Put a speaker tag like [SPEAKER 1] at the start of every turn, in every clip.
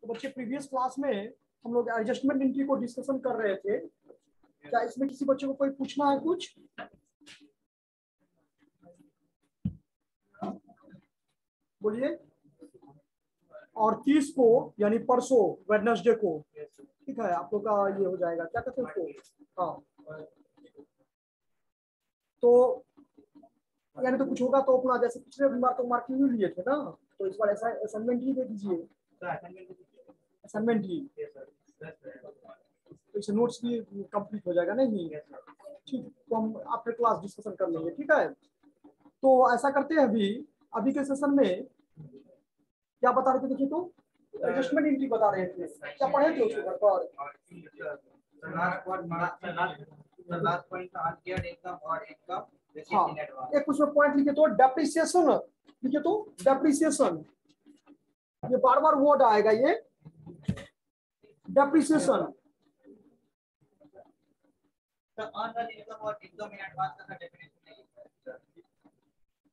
[SPEAKER 1] तो बच्चे previous class में हम लोग एडजस्टमेंट एंट्री को डिस्कशन कर रहे थे। क्या इसमें किसी बच्चे को कोई पूछना है कुछ? बोलिए। और 30 को यानी परसों वेडनेसडे को, ठीक है, आप लोग का ये हो जाएगा, क्या कहते हैं उसको, हाँ। तो यानी तो कुछ होगा तो अपना, जैसे पिछले बार तो मार्किंग लिए थे ना, तो इस बार ऐसा असाइनमेंट ही दे दीजिए। असाइनमेंट ही, तो इससे नोट्स भी कंप्लीट हो जाएगा नहीं? ठीक, तो हम आफ्टर क्लास डिस्कशन कर लेंगे, ठीक है। तो ऐसा करते हैं, अभी अभी के सेशन में क्या बता रहे थे, देखिए तो एडजस्टमेंट एंट्री बता रहे थे, क्या पढ़े थे उसके घर पर? हाँ, एक उसमें पॉइंट लिखे तो डेप्रिसिएशन, लिखे तो डेप्रिसिएशन, ये बार बार वर्ड आएगा ये डेप्रिसिएशन।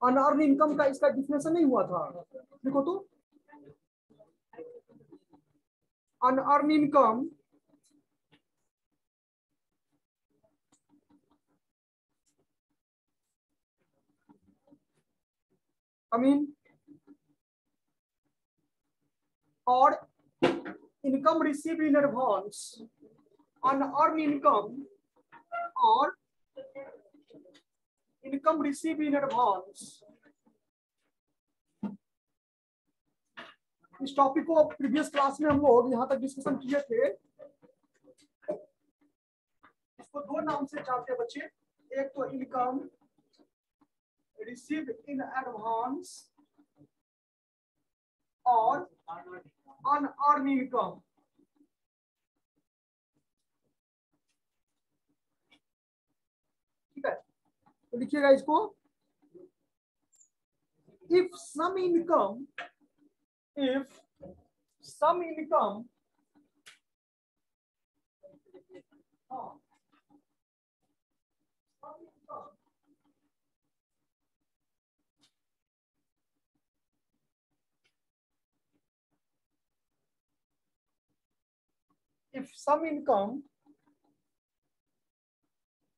[SPEAKER 1] अनअर्न इनकम का इसका डिफिनेशन नहीं हुआ था, देखो तो अनअर्न इनकम आई मीन और income receive in advance, unearned income और इनकम रिसीव इन एडवांस। इस टॉपिक को प्रीवियस क्लास में हम लोग यहाँ तक डिस्कशन किए थे। इसको दो नाम से जानते हैं बच्चे, एक तो इनकम रिसीव इन एडवांस और अनअर्न इनकम। ठीक है, तो लिखिएगा इसको, if some income if some income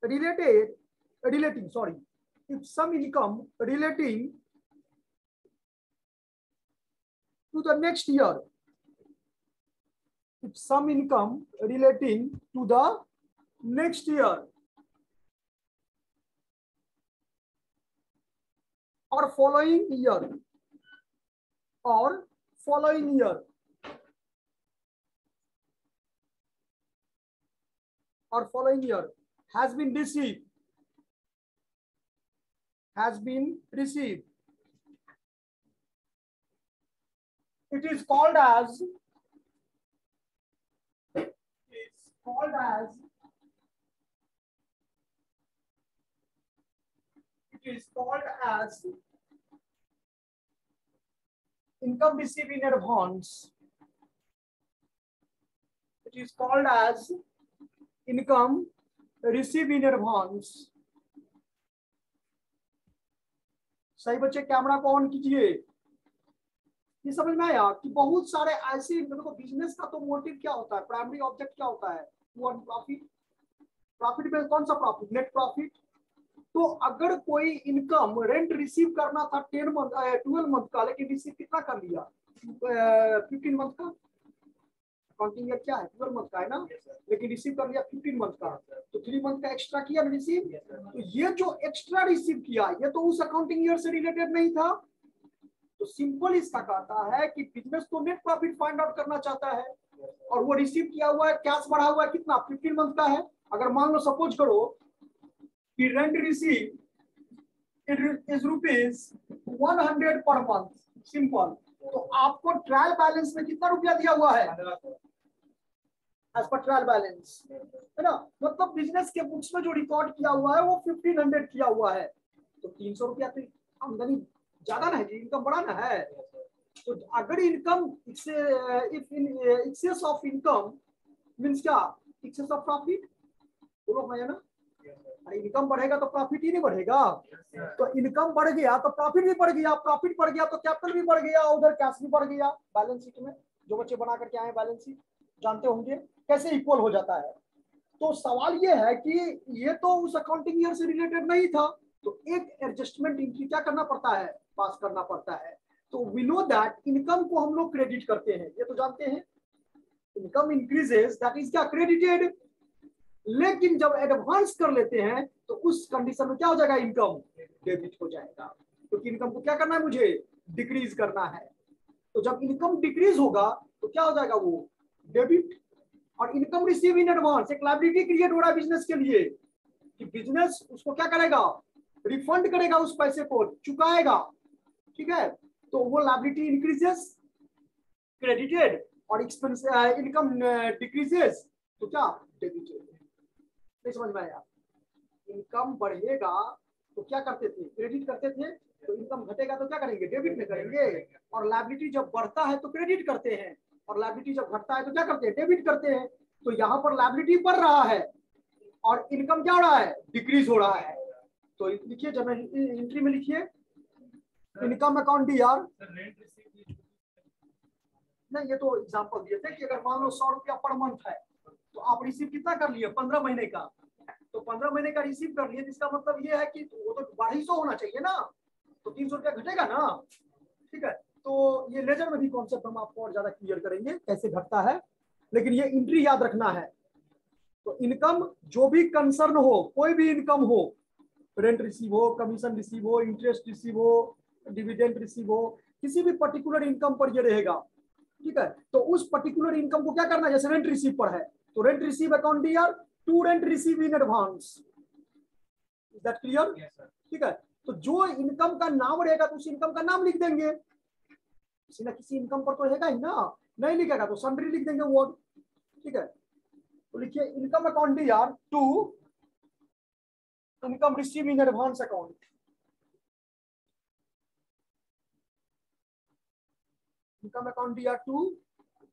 [SPEAKER 1] relating to the next year, if some income relating to the next year or following year has been received, it is called as income received in advance. It is called as income received in advance. सही बच्चे, camera को on कीजिए। ये समझ में आया कि बहुत सारे ऐसे, देखो बिजनेस का तो मोटिव क्या होता है, प्राइमरी ऑब्जेक्ट क्या होता है, प्रॉफिट। प्रॉफिट में कौन सा प्रॉफिट? Net profit. तो अगर कोई इनकम रेंट रिसीव करना था 12 मंथ का, लेकिन रिसीव कितना कर लिया, 15 मंथ का, अकाउंटिंग ईयर क्या है 12 मंथ का है ना, लेकिन रिसीव कर लिया 15 मंथ का, तो 3 मंथ का एक्स्ट्रा किया रिसीव। तो ये जो एक्स्ट्रा रिसीव किया ये तो उस अकाउंटिंग ईयर से रिलेटेड नहीं था। तो सिंपल इसका कहता है कि बिजनेस तो नेट प्रॉफिट फाइंड आउट करना चाहता है, और वो रिसीव किया हुआ है, कैश बढ़ा हुआ है कितना, 15 मंथ का है। अगर मान लो सपोज करो कि rent receive is ₹100 per month, simple, तो आपको ट्रायल बैलेंस में कितना रुपया दिया हुआ है, एज पर ट्रायल बैलेंस, है ना। मतलब बिजनेस के बुक्स में जो रिकॉर्ड किया हुआ है वो 1500 किया हुआ है, तो 300 रुपया तो आमदनी ज्यादा ना है जी, इनकम बड़ा ना है। तो अगर income excess of income means क्या, एक्सेस ऑफ प्रॉफिट, बोलो मैं ना, अरे इनकम बढ़ेगा तो प्रॉफिट ही नहीं बढ़ेगा। तो इनकम बढ़ गया तो प्रॉफिट भी बढ़ गया, प्रॉफिट बढ़ गया तो कैपिटल भी बढ़ गया, उधर कैश भी बढ़ गया बैलेंस शीट में। जो बच्चे बना करके आए बैलेंस शीट जानते होंगे कैसे इक्वल हो जाता है। तो सवाल ये है कि ये तो उस अकाउंटिंग ईयर से रिलेटेड नहीं था, तो एक एडजस्टमेंट इनकी क्या करना पड़ता है, पास करना पड़ता है। तो वी नो दैट इनकम को हम लोग क्रेडिट करते हैं, ये तो जानते हैं, इनकम इंक्रीजेस दैट इज क्या, क्रेडिटेड। लेकिन जब एडवांस कर लेते हैं तो उस कंडीशन में क्या हो जाएगा, इनकम डेबिट हो जाएगा, क्योंकि इनकम को क्या करना है, मुझे डिक्रीज करना है। तो जब इनकम डिक्रीज होगा तो क्या हो जाएगा, वो डेबिट। और इनकम रिसीव इन एडवांस, एक लायबिलिटी क्रिएट हो रहा है बिजनेस के लिए कि बिजनेस उसको क्या करेगा, रिफंड करेगा, उस पैसे को चुकाएगा, ठीक है। तो वो लायबिलिटी इंक्रीजेस, क्रेडिटेड, और एक्सपेंस इनकम डिक्रीजेस तो क्या, डेबिटेड। नहीं समझ में आया, इनकम बढ़ेगा तो क्या करते थे, क्रेडिट करते थे, तो इनकम घटेगा तो क्या करेंगे, डेबिट में करेंगे। और लायबिलिटी जब बढ़ता है तो क्रेडिट करते हैं, और लायबिलिटी जब घटता है तो क्या करते हैं, डेबिट करते हैं। तो यहाँ पर लायबिलिटी बढ़ रहा है और इनकम क्या हो रहा है, डिक्रीज हो रहा है। तो लिखिए, जब एंट्री में लिखिए इनकम अकाउंट डी आर, नहीं ये तो एग्जांपल दिए थे कि अगर मान लो 100 रुपया पर मंथ है तो आप रिसीव कितना कर लिए, 15 महीने का, तो 15 महीने का रिसीव कर लिए, इसका मतलब ये है कि वो तो 250 होना चाहिए ना, तो 300 रुपया घटेगा ना, ठीक है। तो ये लेजर में भी कॉन्सेप्ट हम आपको और ज्यादा क्लियर करेंगे कैसे घटता है, लेकिन ये एंट्री याद रखना है। तो इनकम जो भी कंसर्न हो, कोई भी इनकम हो, रेंट रिसीव हो, कमीशन रिसीव हो, इंटरेस्ट रिसीव हो, डिविडेंड रिसीव हो, किसी भी पर्टिकुलर इनकम पर ये रहेगा, ठीक है। तो उस पर्टिकुलर इनकम को क्या करना है, जैसे रेंट रिसीव पर है तो rent receive account D R to rent receive in advance, is that clear, ठीक है। तो जो इनकम का नाम रहेगा तो उस इनकम का नाम लिख देंगे, किसी ना किसी इनकम पर तो रहेगा ही ना, नहीं लिखेगा तो सन्ड्री लिख देंगे वर्ड, ठीक है। तो लिखिए income account D R to income receive in advance account, income account D R to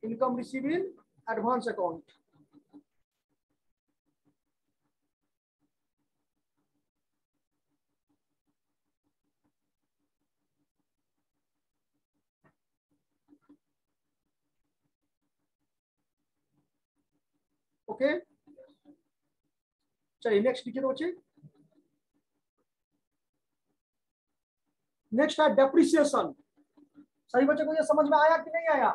[SPEAKER 1] income receive in advance account. Okay, चलिए नेक्स्ट लिखिए तो बच्चे। नेक्स्ट है डेप्रिसिएशन। सही बच्चे को ये समझ में आया कि नहीं आया,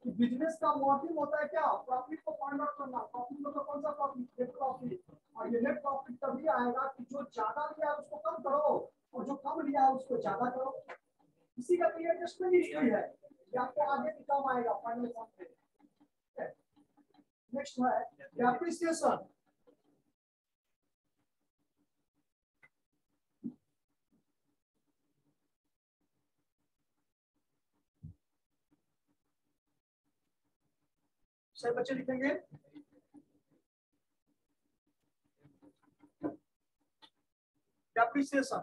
[SPEAKER 1] कि बिजनेस का मोटिव होता है क्या, प्रॉफिट को फाइंड आउट करना। प्रॉफिट मतलब कौन सा प्रॉफिट, नेट प्रॉफिट। और ये नेट प्रॉफिट तभी आएगा कि जो ज्यादा लिया है उसको कम करो और जो कम लिया है उसको ज्यादा करो। इसी का तो एडजस्टमेंट हिस्ट्री है, ये आपको आगे भी काम आएगा फाइनल एग्जाम में। नेक्स्ट है डेप्रिसिएशन। सही बच्चे लिखेंगे डेप्रिसिएशन।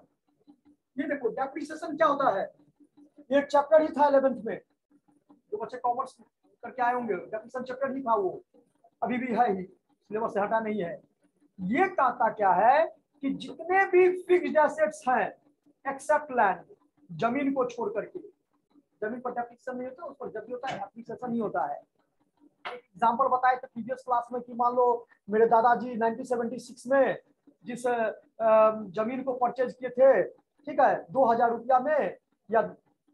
[SPEAKER 1] ये देखो डेप्रिसिएशन क्या होता है, ये एक चैप्टर ही था 11th में, जो बच्चे कॉमर्स करके आए होंगे डेफिनेशन चैप्टर ही था वो, अभी भी है ही, सिलेबस से हटा नहीं है। ये कहता क्या है कि जितने भी फिक्स्ड एसेट्स हैं एक्सेप्ट लैंड, जमीन को छोड़ करके, जमीन पर डेप्रिसिएशन नहीं होता, उस पर जब भी होता है एप्रिसिएशन ही होता है। एग्जांपल बताए थे प्रीवियस क्लास में कि मान लो मेरे दादाजी 1976 में जिस जमीन को परचेज किए थे, ठीक है, 2000 रुपया में या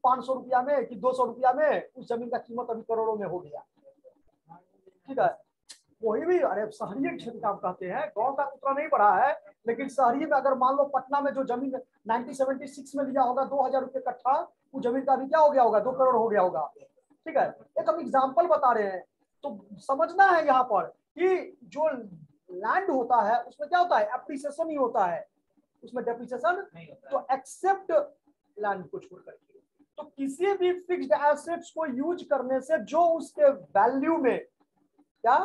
[SPEAKER 1] 500 रुपया में कि 200 रुपया में, उस जमीन का कीमत अभी करोड़ों में हो गया, ठीक है। वही भी, अरे शहरी क्षेत्र का कहते हैं, गांव का उतना नहीं बढ़ा है, लेकिन शहरी में अगर मान लो पटना में जो जमीन 1976 में लिया होगा 2000 रुपये कट्ठा, वो जमीन का अभी क्या हो गया होगा, 2 करोड़ हो गया होगा, ठीक है। एक हम एग्जाम्पल बता रहे हैं, तो समझना है यहाँ पर कि जो लैंड होता है उसमें क्या होता है, एप्रिसिएशन ही होता है, उसमें डेप्रिसिएशन तो एक्सेप्ट लैंड को छोड़ करके। तो किसी भी फिक्स्ड एसेट्स को यूज करने से जो उसके वैल्यू में, क्या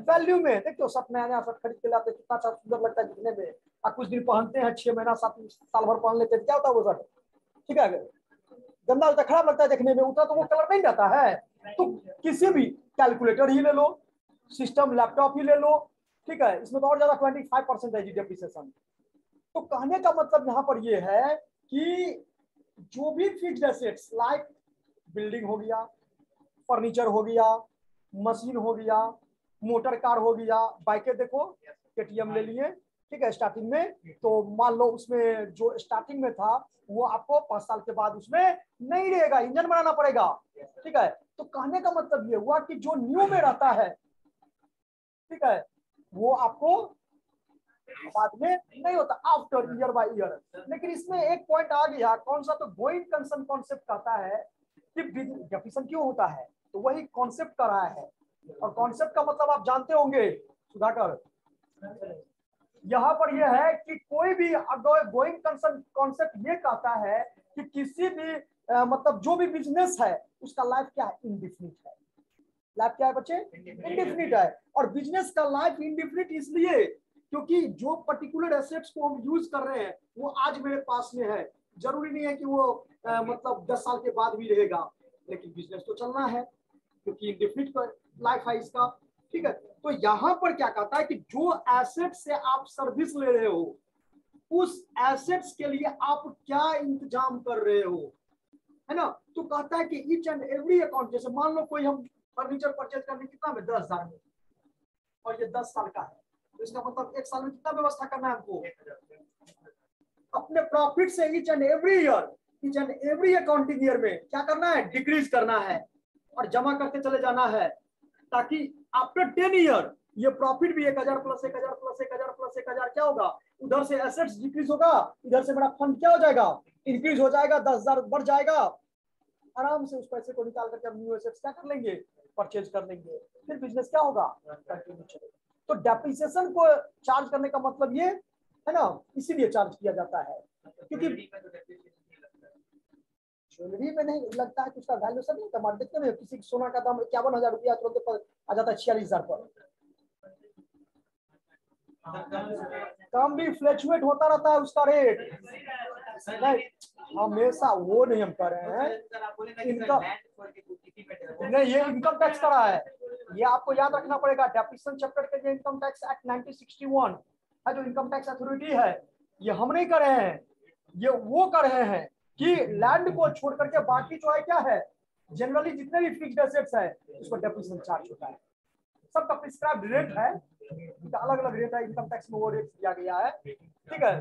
[SPEAKER 1] वैल्यू में, देखो सब नया नया सब खरीद के लाते, कितना अच्छा सुंदर लगता है दिखने में, और कुछ दिन पहनते हैं, 6 महीना 7 साल भर पहन लेते हैं, क्या होता है वो सर, ठीक है, गंदा होता है, खराब लगता है देखने में, उतना तो वो कलर नहीं जाता है। तो किसी भी कैलकुलेटर ही ले लो, सिस्टम लैपटॉप ही ले लो, ठीक है, इसमें तो और ज्यादा 25% है डेप्रिसिएशन। तो कहने का मतलब यहाँ पर ये है कि जो भी फिक्स्ड एसेट्स लाइक बिल्डिंग हो गया, फर्नीचर हो गया, मशीन हो गया, मोटर कार हो गया, बाइकें देखो केटीएम ले लिए, ठीक है स्टार्टिंग में, तो मान लो उसमें जो स्टार्टिंग में था वो आपको 5 साल के बाद उसमें नहीं रहेगा, इंजन बनाना पड़ेगा, ठीक है। तो कहने का मतलब ये हुआ कि जो न्यू में रहता है, ठीक है, वो आपको बाद में नहीं होता, आफ्टर ईयर बाय ईयर। लेकिन इसमें एक पॉइंट आ गया, कौन सा, तो गोइंग कंसर्न कॉन्सेप्ट कहता है कि डेफिनेशन क्यों होता है, तो वही कॉन्सेप्ट कर रहा है। और कॉन्सेप्ट का मतलब आप जानते होंगे सुधाकर, यहाँ पर यह है कि कोई भी गोइंग कंसर्न कॉन्सेप्ट ये कहता है कि किसी भी मतलब जो भी बिजनेस है उसका लाइफ क्या है, इंडिफिनिट है। लाइफ क्या है बच्चे, इंडिफिनिट है। और बिजनेस का लाइफ इंडिफिनिट इसलिए क्योंकि जो पर्टिकुलर एसेट्स को हम यूज कर रहे हैं वो आज मेरे पास में है, जरूरी नहीं है कि वो मतलब 10 साल के बाद भी रहेगा, लेकिन बिजनेस तो चलना है क्योंकि इंडिफिनिट लाइफ है इसका, ठीक है। तो यहाँ पर क्या कहता है कि जो एसेट से आप सर्विस ले रहे हो उस एसेट्स के लिए आप क्या इंतजाम कर रहे हो, है ना। तो कहता है कि ईच एंड एवरी अकाउंट, जैसे मान लो कोई हम फर्नीचर परचेज करने कितना में 10,000 में, और ये 10 साल का है, तो इसका मतलब 1 साल में कितना व्यवस्था करना है हमको, अपने प्रॉफिट से each and every accounting year में क्या करना है, डिक्रीज करना है और जमा करते चले जाना है, ताकि आफ्टर 10 ईयर ये प्रॉफिट भी 1,000 प्लस 1,000 प्लस 1,000 प्लस 1,000 क्या होगा, उधर से एसेट्स डिक्रीज होगा, इधर से मेरा फंड क्या हो जाएगा, इंक्रीज हो जाएगा, 10,000 बढ़ जाएगा, आराम से उस पैसे को निकाल करके हम न्यू एसेट्स क्या कर लेंगे, परचेज कर लेंगे, फिर बिजनेस क्या होगा, कंटिन्यू चलेगा। तो डेप्रिसिएशन को चार्ज करने का मतलब ये है ना, इसीलिए चार्ज किया जाता है क्योंकि ज्वेलरी में नहीं लगता है कि उसका वैल्यूएशन नहीं होता, देखते हैं किसी सोना का दाम 51,000 रुपया तुरंत पर आ जाता है 46,000 पर, कम भी फ्लक्चुएट होता रहता है उसका रेट, नहीं हमेशा वो नहीं हम कर रहे हैं, इनकम नहीं, ये इनकम टैक्स का रहा है, ये आपको याद रखना पड़ेगा। डेप्रिसिएशन चैप्टर के जो इनकम टैक्स एक्ट 1961 है, जो इनकम टैक्स अथॉरिटी है, ये हम नहीं कर रहे हैं, ये वो कर रहे हैं कि लैंड को छोड़ करके बाकी जो है क्या है, जनरली जितने भी फिक्स्ड एसेट्स है उसको डेप्रिसिएशन चार्ज होता है, सबका प्रिस्क्राइब्ड रेट है, अलग अलग रेट है, इनकम टैक्स में वो रेट दिया गया है, ठीक है।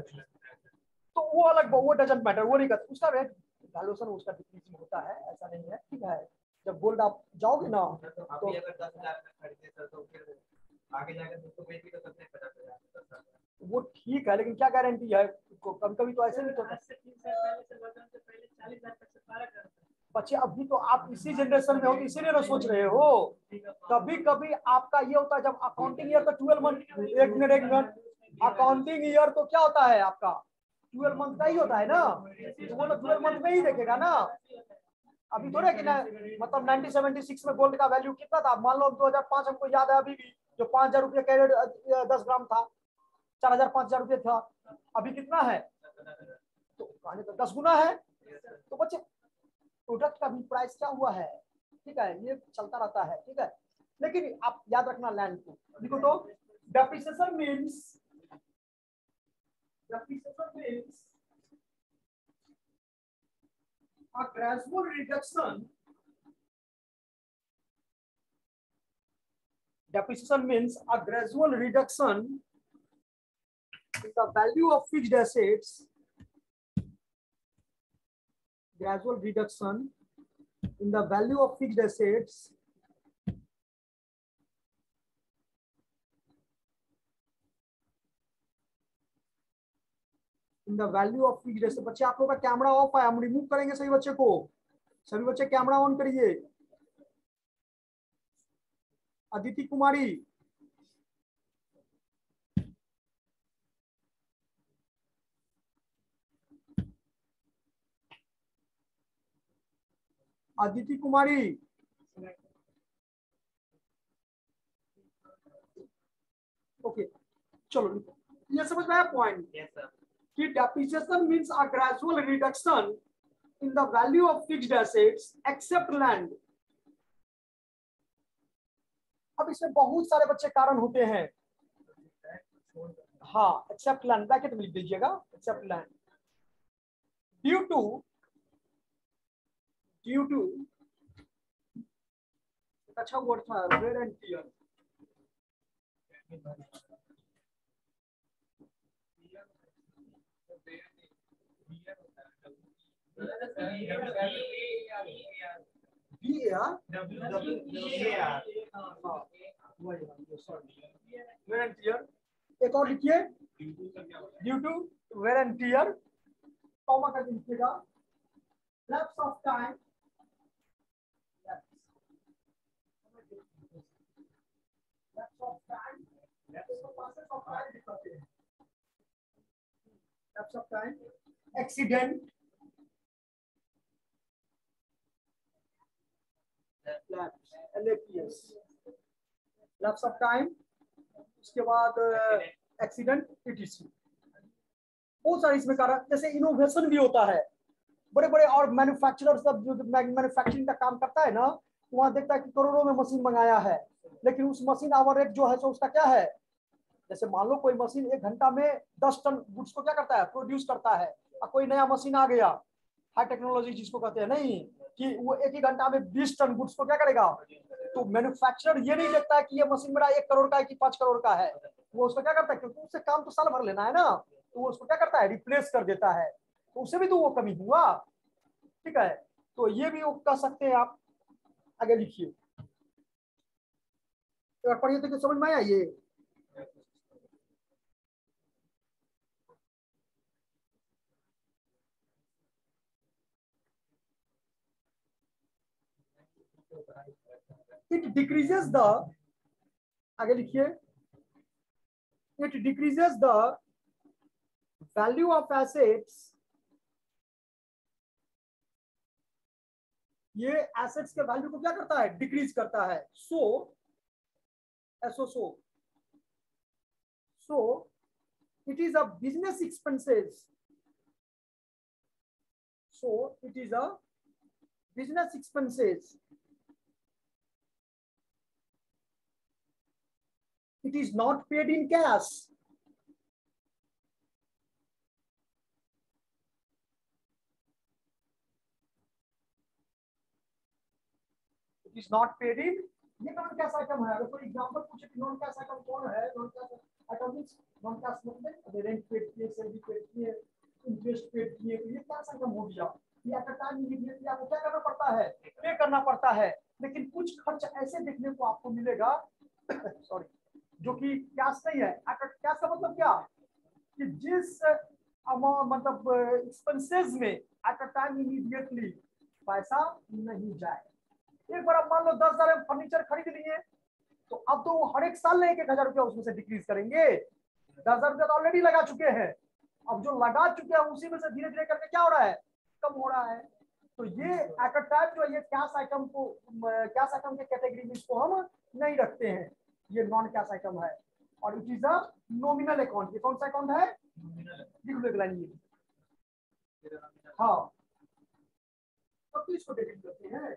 [SPEAKER 1] तो वो अलग, वो डजंट मैटर, वो नहीं करता, उसका रेट वैल्यूएशन उसका डिक्रीज होता है, ऐसा नहीं है, ठीक है। जब गोल्ड आप जाओगे ना तो
[SPEAKER 2] अगर 10,000 में खरीदे सर तो फिर आगे जाकर उसको बेच भी तो सकते हैं 50,000,
[SPEAKER 1] वो ठीक है, लेकिन क्या गारंटी है, कभी कभी तो ऐसे नहीं होता बच्चे, अभी तो आप इसी जनरेशन में हो, इसीलिए ना सोच रहे हो, कभी कभी आपका ये होता है जब अकाउंटिंग ईयर तो 12 मंथ, एक मिनट, अकाउंटिंग ईयर तो क्या होता है आपका 12 मंथ का ही होता है ना, तो वो तो 12 मंथ में ही देखेगा ना, अभी थोड़े कि ना, मतलब 1976 में गोल्ड का वैल्यू कितना था, मान लो 2005 हमको याद है अभी भी, जो 5,000 रुपये कैरेट 10 ग्राम था, 4,000 5,000 रुपये था, अभी कितना है, तो कहने तो 10 गुना है। तो बच्चे प्रोडक्ट का भी प्राइस क्या हुआ है, ठीक है, ये चलता रहता है, ठीक है। लेकिन आप याद रखना लैंड को देखो, तो depreciation means a gradual reduction. Depreciation means a gradual reduction in the value of fixed assets. Gradual reduction in the value of fixed assets in the value of fixed asset. बच्चे आप लोगों का camera off है, हम remove करेंगे सभी बच्चे को, सभी बच्चे कैमरा ऑन करिए। अदिति कुमारी, अदिति कुमारी, ओके चलो, ये समझ में आया पॉइंट कि depreciation means a gradual reduction in the value of fixed assets except land. अब इसमें बहुत सारे बच्चे कारण होते हैं, हाँ एक्सेप्ट लैंड ब्रैकेट में लिख दीजिएगा, एक्सेप्ट लैंड ड्यू टू अच्छा वर्ड था, wear and tear. Wear and tear. एक और लिखिए, due to wear and tear, comma करके लिखिएगा, lapse of time, lapse of time, lapse of time, accident, lapse of time, उसके बाद एक्सीडेंट, इटीसी। बहुत सारे इसमें कारण, जैसे इनोवेशन भी होता है, बड़े बड़े और मैन्युफैक्चरर सब जो मैन्युफैक्चरिंग का काम करता है ना, वहां देखता है कि करोड़ों में मशीन मंगाया है, लेकिन उस मशीन आवर रेट जो है सो उसका क्या है, जैसे मान लो कोई मशीन 1 घंटा में 10 टन गुड्स को क्या करता है, प्रोड्यूस करता है, और कोई नया मशीन आ गया, हाई टेक्नोलॉजी जिसको कहते हैं, नहीं कि वो 1 ही घंटा में 20 टन गुड्स को क्या करेगा, तो मैन्युफैक्चरर ये नहीं देखता है कि ये मशीन मेरा 1 करोड़ का है कि 5 करोड़ का है, वो उसका क्या करता है, क्योंकि उससे काम तो साल भर लेना है ना, तो वो उसको क्या करता है, रिप्लेस कर देता है, तो उससे भी तो वो कमी हुआ। ठीक है, तो ये भी वो कह सकते हैं आप। आगे लिखिए, तो पढ़िए तो समझ में आया ये। इट डिक्रीजेस द, आगे लिखिए, it decreases the value of assets, ये एसेट्स के वैल्यू को क्या करता है, डिक्रीज करता है। So so it is a business expenses, so it is a business expenses, it is not paid in cash, it is not paid in, ये non cash item है। अगर कोई एग्जांपल पूछे कि नॉन कैश आइटम कौन है, non cash item means non cash मतलब rent paid किए, सैलरी पेड किए, इंटरेस्ट पेड किए, तो ये कैश आइटम हो गया। ये एट अ टाइम इमीडिएटली आपको क्या करना पड़ता है, पे करना पड़ता है, लेकिन कुछ खर्च ऐसे देखने को आपको मिलेगा सॉरी, जो कि कैश नहीं है। कैश का मतलब क्या, कि जिस मतलब एक्सपेंसेस में एट अ टाइम इमीडिएटली पैसा नहीं जाए। एक बार आप मान लो 10,000 में फर्नीचर खरीद लिए, तो अब तो वो हर एक साल 1,000 रुपया उसमें से डिक्रीज करेंगे। 10,000 रुपया तो ऑलरेडी लगा चुके हैं, अब जो लगा चुके हैं उसी में से धीरे धीरे करके क्या हो रहा है, कम हो रहा है। तो ये एट अ टाइम जो ये कैश आइटम को, कैश आइटम के कैटेगरी में इसको हम नहीं रखते हैं, ये नॉन कैश आइटम है। और it is a nominal account. ये कौन सा अकाउंट है, लिख लो एक लाइन ये। हाँ, तब तो इसको डेबिट करते हैं।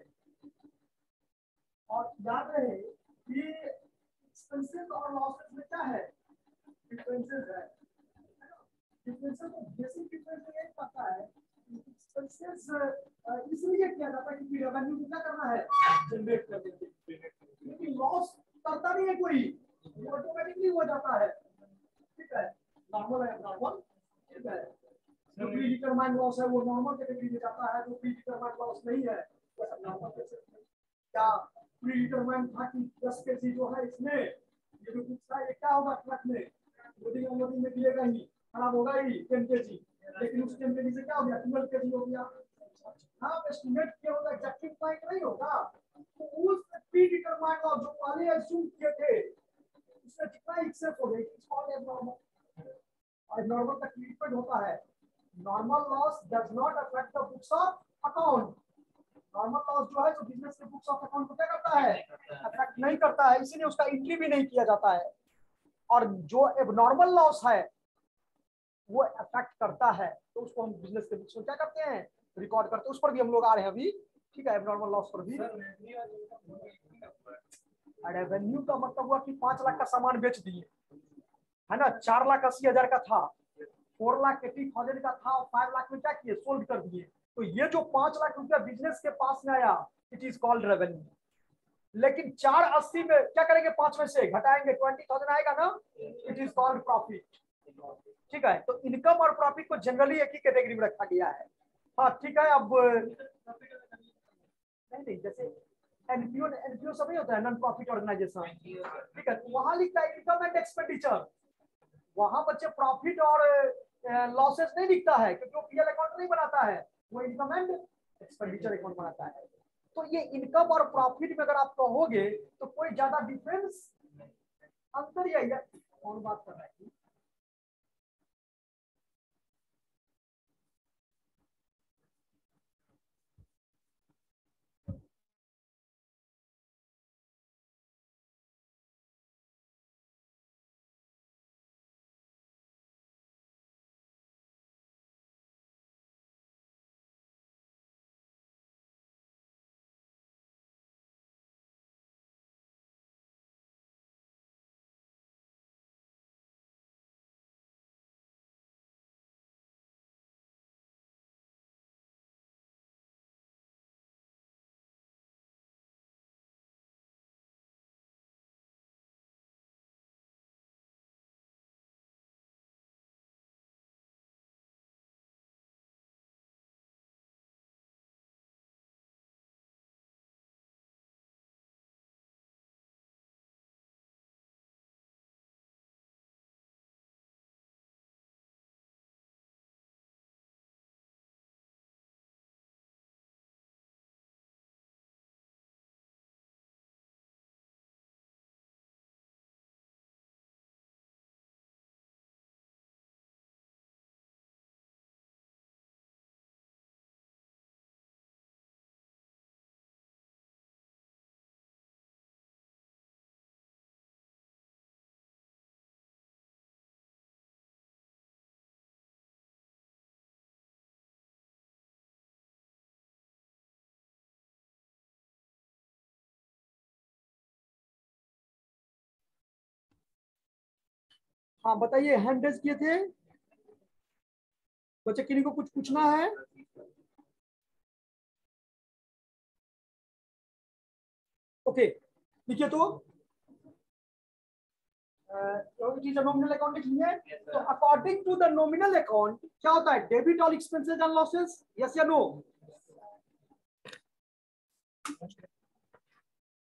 [SPEAKER 1] और याद रहे कि एक्सपेंसेस और लॉसेस में क्या है, डिफरेंसेस है। डिफरेंसेस को बेसिक डिफरेंस ये पता है, एक्सपेंसेस इसलिए किया जाता है कि रेवेन्यू को क्या करना है, जनरेट कर देते हैं, लेकिन लॉस करता नहीं है कोई, ऑटोमेटिकली हो जाता है। ठीक है, नॉर्मल है, नॉर्मल। ठीक है, जो प्री डिटरमाइंड लॉस है वो नॉर्मल कैटेगरी में जाता है, जो प्री डिटरमाइंड लॉस नहीं है वो सब नॉर्मल कैटेगरी में। क्या प्री डिटरमाइंड था कि 10 केजी जो है इसमें, ये जो कुछ था ये क्या होगा ट्रक में, लोडिंग में दिएगा ही, खराब होगा ही 10 केजी, लेकिन उस 10 केजी से क्या हो गया, 12 केजी हो गया। हाँ, एस्टिमेट किया होगा, एग्जैक्टिव पॉइंट नहीं होगा। तो उस प्री डिटरमाइंड लॉस जो पहले अज्यूम किए थे उससे जितना एक्सेस हो गया, इट्स कॉल्ड एब्नॉर्मल। और नॉर्मल का ट्रीटमेंट होता है, normal loss does not affect the books of account. Normal loss जो है तो बिजनेस के बुक्स ऑफ अकाउंट को क्या करता है, अफेक्ट नहीं करता है, इसीलिए उसका एंट्री भी नहीं किया जाता है। और जो एबनॉर्मल लॉस है वो अफेक्ट करता है, तो उसको हम बिजनेस के बुक्स में क्या करते हैं, रिकॉर्ड करते हैं। उस पर भी हम लोग आ रहे हैं अभी। ठीक है, एबनॉर्मल लॉस पर भी। रेवेन्यू का मतलब हुआ कि 5 लाख का सामान बेच दिए, है ना, 4,80,000 का था, 4,80,000 का था, 5 लाख में क्या किए, सोल्ड कर दिए। तो ये जो 5 लाख रुपया बिजनेस के पास में आया, इट इज कॉल्ड रेवेन्यू। लेकिन 480 में क्या करेंगे, 5 में से घटाएंगे, 20,000 आएगा ना, इट इज कॉल्ड प्रॉफिट। ठीक है, तो इनकम और प्रॉफिट को जनरली एक ही कैटेगरी में रखा गया है। हाँ ठीक है, अब नहीं जैसे एनपीओ, एनपीओ सब होता है, नॉन प्रॉफिट ऑर्गेनाइजेशन। ठीक है, वहां लिखता है इनकम एंड एक्सपेंडिचर, वहां बच्चे प्रॉफिट और लॉसेस नहीं लिखता है, क्योंकि वो पीएल अकाउंट नहीं बनाता है, वो इनकम एंड एक्सपेंडिचर अकाउंट बनाता है। तो ये इनकम और प्रॉफिट में अगर आप कहोगे तो कोई ज्यादा डिफरेंस, अंतर यही है। कौन बात कर रहा है? हाँ बताइए, हैंड रेज किए थे बच्चे, किन्हीं को कुछ पूछना है? ओके लिखिए, तो नॉमिनल अकाउंट लिख लिए। तो according to the nominal account क्या होता है, debit all expenses and losses, yes या नो?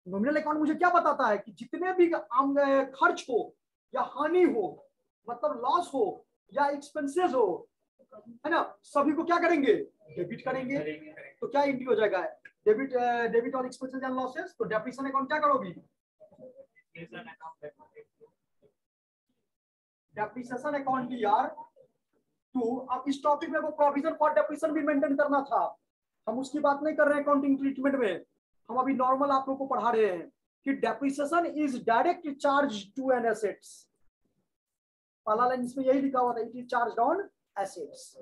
[SPEAKER 1] नॉमिनल अकाउंट मुझे क्या बताता है कि जितने भी खर्च हो या हानि हो, मतलब लॉस हो या एक्सपेंसेस हो, है ना, सभी को क्या करेंगे, डेबिट करेंगे। तो क्या एंट्री हो जाएगा, डेबिट, डेबिट और एक्सपेंसेस एंड लॉसेस। तो डेप्रिसिएशन अकाउंट क्या करोगी, डेप्रिसिएशन अकाउंट की यार टू। अब इस टॉपिक में वो प्रोविजन फॉर डेप्रिसिएशन भी मेंटेन करना था, हम उसकी बात नहीं कर रहे हैं अकाउंटिंग ट्रीटमेंट में, हम अभी नॉर्मल आप लोगों को पढ़ा रहे हैं कि depreciation is direct charge to an assets. पहला लाइन इसमें यही लिखा हुआ था, it is charge on assets.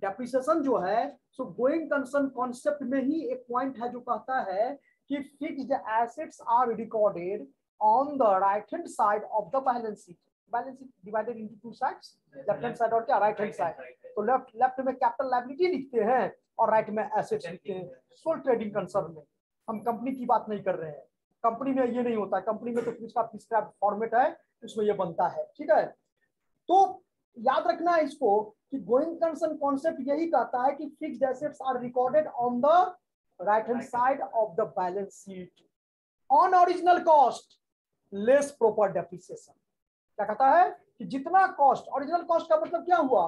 [SPEAKER 1] Depreciation जो है, सो गोइंग कंसर्न कॉन्सेप्ट में ही एक पॉइंट है जो कहता है कि fixed assets are recorded on the right hand side of the balance sheet. Balance sheet divided into two sides, left hand side और क्या, राइट हैंड साइड। तो लेफ्ट में कैपिटल लायबिलिटी लिखते हैं और राइट में एसेट्स लिखते हैं। सोल ट्रेडिंग कंसर्न में हम कंपनी की बात नहीं कर रहे हैं, कंपनी में ये नहीं होता, कंपनी में तो इसका प्रिस्क्राइब्ड फॉर्मेट है, उसमें ये बनता है। ठीक है, तो याद रखना है इसको कि गोइंग कंसर्न कॉन्सेप्ट यही कहता है कि fixed assets are recorded on the right hand side of the balance sheet on original cost less proper depreciation. क्या कहता है कि जितना कॉस्ट, ओरिजिनल कॉस्ट का मतलब क्या हुआ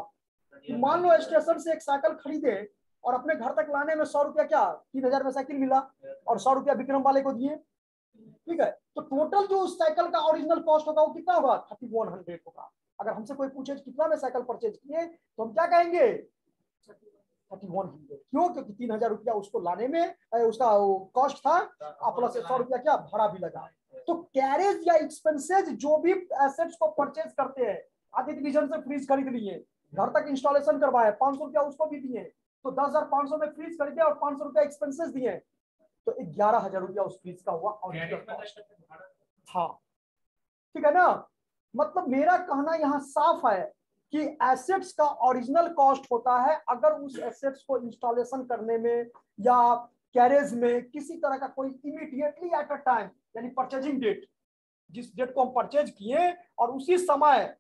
[SPEAKER 1] कि मान लो स्टेशन से एक साइकिल खरीदे और अपने घर तक लाने में 100 रुपया, क्या 3,000 में साइकिल मिला और 100 रुपया विक्रम वाले को दिए। ठीक है, तो टोटल जो उस साइकिल का ओरिजिनल कॉस्ट होगा वो कितना होगा, 3100 होगा। अगर हमसे कोई पूछे कितना में साइकिल परचेज किए तो हम क्या कहेंगे, 3100। क्यों, क्योंकि 3,000 रुपया उसको लाने में उसका कॉस्ट था, प्लस 100 रुपया क्या भाड़ा भी लगा। तो कैरेज या एक्सपेंसेस जो भी एसेट्स को परचेज करते हैं, आदि डिवीजन से फ्रीज खरीद लिए, घर तक इंस्टॉलेशन करवाए, 500 रुपया उसको भी दिए, तो 10,500 में फ्रीज खरीदे और 500 रुपया एक्सपेंसेस दिए, तो 11,000 रुपया उस फ्रीज का हुआ। और हाँ ठीक है ना, मतलब मेरा कहना यहाँ साफ है कि एसेट्स का ओरिजिनल कॉस्ट होता है, अगर उस एसेट्स को इंस्टॉलेशन करने में या कैरेज में किसी तरह का कोई इमीडिएटली एट अ टाइम, यानी परचेजिंग डेट, जिस डेट को हम परचेज किए और उसी समय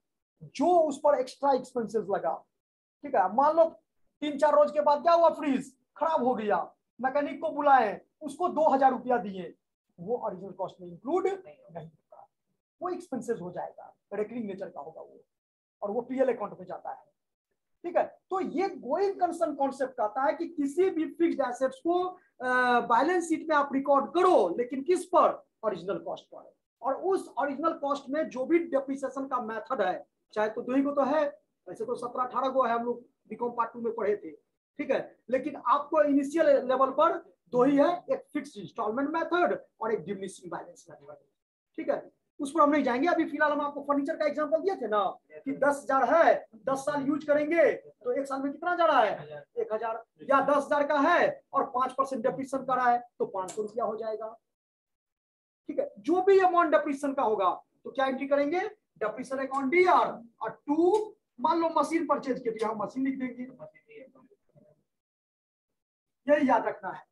[SPEAKER 1] जो उस पर एक्स्ट्रा एक्सपेंसेस लगा, ठीक है, मान लो 3-4 रोज के बाद क्या हुआ, फ्रीज खराब हो गया, मैकेनिक को बुलाए, उसको 2000 रुपया दिए, वो ओरिजिनल कॉस्ट में इंक्लूड नहीं होगा, वो एक्सपेंसेस हो जाएगा, रिकरिंग नेचर का होगा वो, और वो पीएल अकाउंट में जाता है। ठीक है, तो ये गोइंग कंसर्न कॉन्सेप्ट कहता है कि किसी भी फिक्स्ड एसेट्स को बैलेंस शीट में आप रिकॉर्ड करो, लेकिन किस पर, ओरिजिनल कॉस्ट पर, और उस ओरिजिनल कॉस्ट में जो भी डेप्रिसिएशन का मेथड है, चाहे तो दो ही को तो है, वैसे तो 17-18 को है, हम लोग बीकॉम पार्ट 2 में पढ़े थे, ठीक है, लेकिन आपको इनिशियल लेवल पर दो ही है, एक फिक्स्ड इंस्टॉलमेंट मेथड और एक डिमिनिशिंग बैलेंस मेथड, ठीक है, उस पर हम नहीं जाएंगे। अभी फिलहाल हम आपको फर्नीचर का एग्जांपल दिए थे ना कि 10,000 है, 10 साल यूज करेंगे तो एक साल में कितना जा रहा है, 1,000, या 10,000 का है और 5% डेप्रिसिएशन का रहा है तो 500 रुपया हो जाएगा, ठीक है। जो भी अमाउंट डेप्रिसिएशन का होगा तो क्या एंट्री करेंगे, डेप्रिसिएशन अकाउंट डीआर, और 2 मान लो मशीन परचेज के, तो हम मशीन लिख देंगे, यही याद रखना है,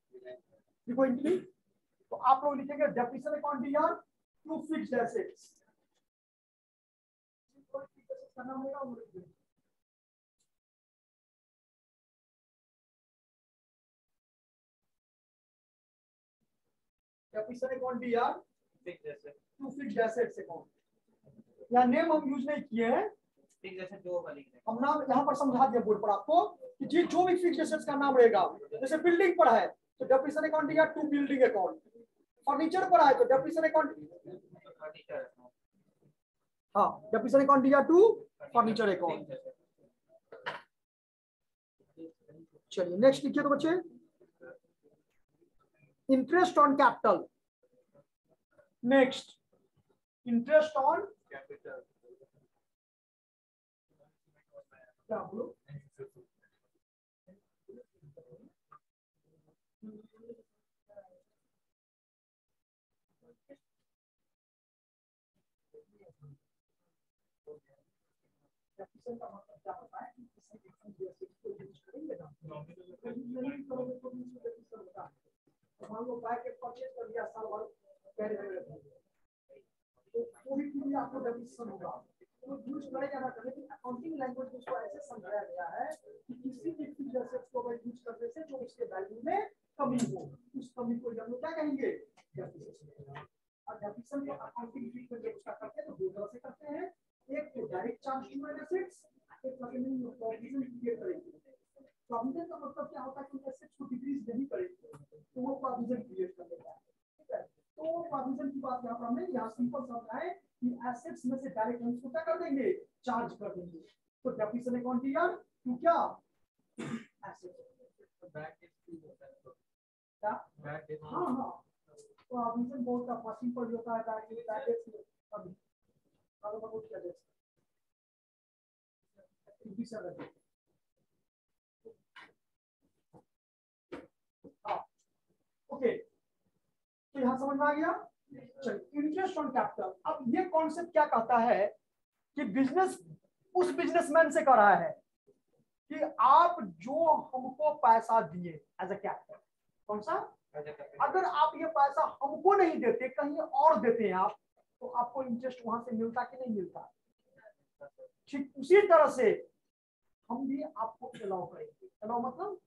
[SPEAKER 1] देखो एंट्री, तो आप लोग लिखेंगे depreciation account D R to fixed assets, करना होगा, depreciation account D R to fixed assets account, या नेम हम यूज नहीं किए हैं, हम नाम यहाँ पर समझा दिया बोर्ड पर आपको कि जो भी फिक्स्ड एसेट्स का नाम रहेगा, जैसे बिल्डिंग पर है तो depreciation account D R to building account, furniture पर है तो डेप्रिसिएशन अकाउंट, हाँ depreciation account D R to furniture account. चलिए नेक्स्ट लिखिए तो बच्चे, interest on capital, next interest on capital, क्या बोलो, का मतलब क्या होता है कि किसी भी एसेट को यूज करेंगे ना, नहीं करोगे तो डेप्रिसिएशन होता है, तो मान लो बाइक एक परचेज कर लिया साल भर पहले तो कोई भी आपको डेप्रिसिएशन होगा, तो यूज करेगा ना करें, अकाउंटिंग लैंग्वेज में उसको ऐसे समझाया गया है कि किसी भी फिक्स्ड एसेट्स को यूज करने से जो उसके वैल्यू में कमी हो, उस कमी को हम लोग क्या कहेंगे, डेप्रिसिएशन। और डेप्रिसिएशन को अकाउंटिंग ट्रीटमेंट जब उसका करते हैं तो दो तरह से करते हैं, एक तो डायरेक्ट चार्ज टू एसेट्स, एक प्रोविजन क्रिएट करेंगे। प्रोविजन का मतलब क्या होता है कि एसेट्स को डिक्रीज नहीं करेंगे तो वो प्रोविजन क्रिएट कर देता है, ठीक है। तो प्रोविजन की बात यहाँ पर हमने यहाँ सिंपल समझा है कि एसेट्स में से डायरेक्ट हम उसको क्या कर देंगे, चार्ज कर देंगे, तो डेप्रिसिएशन अकाउंट डीआर टू क्या एसेट्स, क्या हाँ हाँ, तो प्रोविजन बहुत का सिंपल होता है, डायरेक्ट अभी अगर बहुत क्या जैसे ओके, तो यहां समझ में आ गया। चलिए इंटरेस्ट ऑन कैपिटल, अब ये कॉन्सेप्ट क्या कहता है कि बिजनेस उस बिजनेसमैन से कर रहा है कि आप जो हमको पैसा दिए एज अ कैपिटल, कौन सा, अगर आप ये पैसा हमको नहीं देते कहीं और देते हैं आप, तो आपको इंटरेस्ट वहां से मिलता कि नहीं मिलता, ठीक उसी तरह से हम भी आपको अलाउ करेंगे, अलाउ मतलब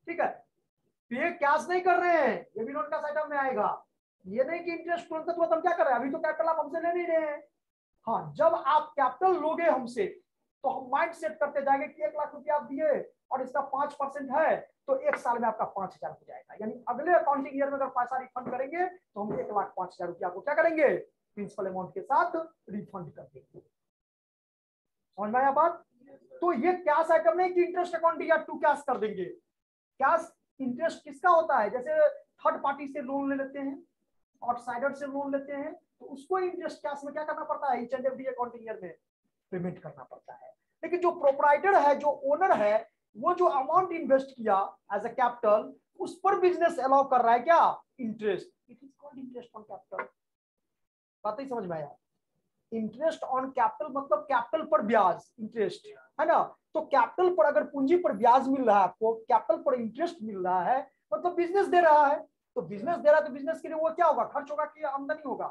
[SPEAKER 1] ठीक है, पे कैश नहीं कर रहे हैं, ये भी नॉन कैश आइटम में आएगा, ये नहीं कि इंटरेस्ट तुरंत हम क्या कर रहे हैं, अभी तो कैपिटल आप हमसे ले नहीं रहे हैं, हाँ जब आप कैपिटल लोगे हमसे तो हम माइंड सेट करते जाएंगे कि 1 लाख रुपया आप दिए और इसका 5% है तो 1 साल में आपका 5,000 हो जाएगा, यानी अगले अकाउंटिंग ईयर में अगर पैसा रिफंड करेंगे तो हम 1,05,000 रुपया को क्या करेंगे, प्रिंसिपल अमाउंट के साथ रिफंड कर देंगे, समझ में आया बात। तो ये कैश आइटम नहीं कि इंटरेस्ट अकाउंट या टू कैश कर देंगे, कैश इंटरेस्ट किसका होता है, जैसे थर्ड पार्टी से लोन ले लेते हैं, आउटसाइडर से लोन लेते हैं, तो उसको इंटरेस्ट कैश में क्या करना पड़ता है, each and every accounting year में पेमेंट करना पड़ता है, लेकिन जो प्रोप्राइटर है, जो ओनर है, वो जो अमाउंट इन्वेस्ट किया एज अ कैपिटल, उस पर बिजनेस अलाउ कर रहा है क्या, interest, it is called interest on capital, बात ही समझ में आया। इंटरेस्ट ऑन कैपिटल मतलब कैपिटल पर ब्याज, इंटरेस्ट है ना, तो कैपिटल पर अगर पूंजी पर ब्याज मिल रहा है आपको, कैपिटल पर इंटरेस्ट मिल रहा है, मतलब बिजनेस दे रहा है, तो बिजनेस दे रहा है तो बिजनेस के लिए वो क्या होगा, खर्च होगा कि आमदनी होगा,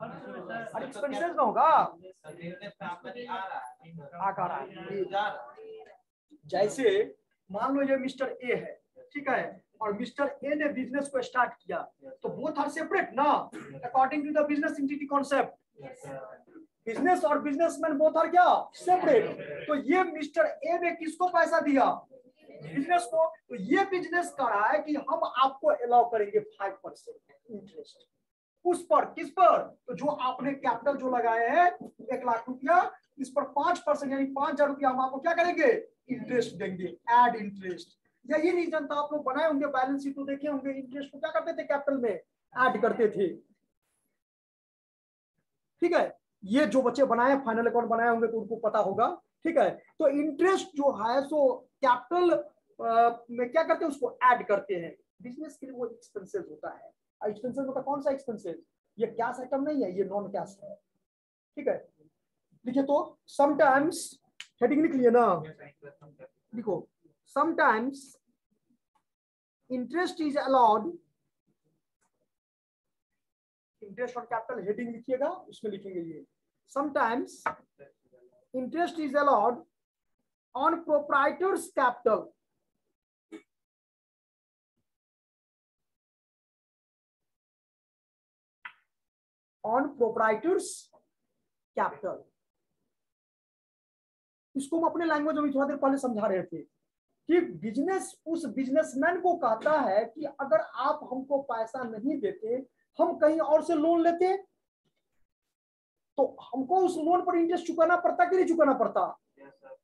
[SPEAKER 1] और एक्सपेंसेस में होगा, आ रहा है। जैसे मान लो ये मिस्टर ए है, ठीक है, और मिस्टर ए ने बिजनेस को स्टार्ट किया, तो बोथ आर सेपरेट ना, according to the business entity concept, business और बिजनेसमैन बोथ आर क्या, सेपरेट। तो ये मिस्टर ए ने किसको पैसा दिया, बिजनेस को, तो ये बिजनेस कर रहा है कि हम आपको अलाउ करेंगे 5% इंटरेस्ट उस पर, किस पर, तो जो आपने कैपिटल जो लगाए हैं 1 लाख रुपया, इस पर 5% यानी 5,000 रुपया हम आपको क्या करेंगे, इंटरेस्ट देंगे, एड इंटरेस्ट। यही रीजन था, आप लोग बनाए होंगे बैलेंस शीट तो देखे होंगे, इंटरेस्ट को क्या करते थे, कैपिटल में ऐड करते थे, ठीक है। ये जो बच्चे बनाए फाइनल अकाउंट बनाए होंगे तो उनको पता होगा, ठीक है। तो इंटरेस्ट जो है सो कैपिटल में क्या करते हैं, उसको ऐड करते हैं, बिजनेस के लिए वो एक्सपेंसेस होता है। एक्सपेंसेस मतलब कौन सा एक्सपेंसेस, ये कैश आइटम नहीं है, ये नॉन कैश है, ठीक है। देखिए तो समटाइम्स, हेडिंग लिख लिए ना, देखो sometimes interest is allowed, interest on capital heading लिखिएगा, उसमें लिखेंगे ये, sometimes interest is allowed on proprietors capital, on proprietors capital. इसको हम अपने लैंग्वेज में थोड़ा देर पहले समझा रहे थे कि बिजनेस उस बिजनेसमैन को कहता है कि अगर आप हमको पैसा नहीं देते, हम कहीं और से लोन लेते, तो हमको उस लोन पर इंटरेस्ट चुकाना पड़ता कि नहीं चुकाना पड़ता,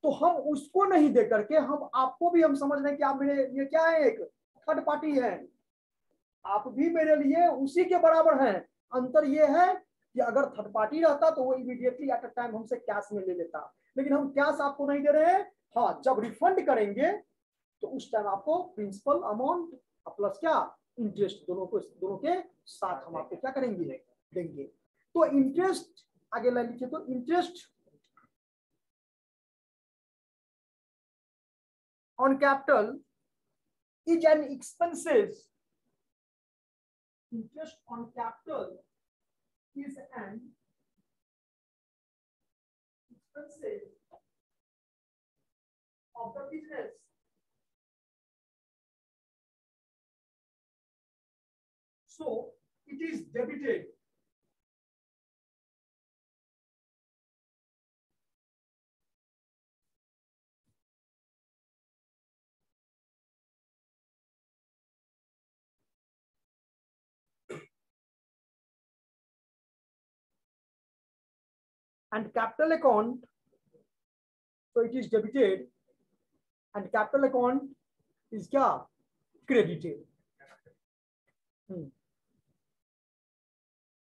[SPEAKER 1] तो हम उसको नहीं दे करके हम आपको भी, हम समझ रहे हैं कि आप मेरे लिए क्या है, एक थर्ड पार्टी है, आप भी मेरे लिए उसी के बराबर हैं। अंतर यह है कि अगर थर्ड पार्टी रहता तो वो इमीडिएटली एट अ टाइम हमसे कैश में ले लेता, लेकिन हम कैश आपको नहीं दे रहे हैं। हाँ, जब रिफंड करेंगे तो उस टाइम आपको प्रिंसिपल अमाउंट प्लस क्या इंटरेस्ट, दोनों के साथ हम आपको क्या करेंगे, देंगे। तो इंटरेस्ट आगे लाइन लिखिए, तो interest on capital is an expenses, interest on capital is an expenses of the business. So it is debited. And capital account, so it is debited, and capital account is क्या, credited.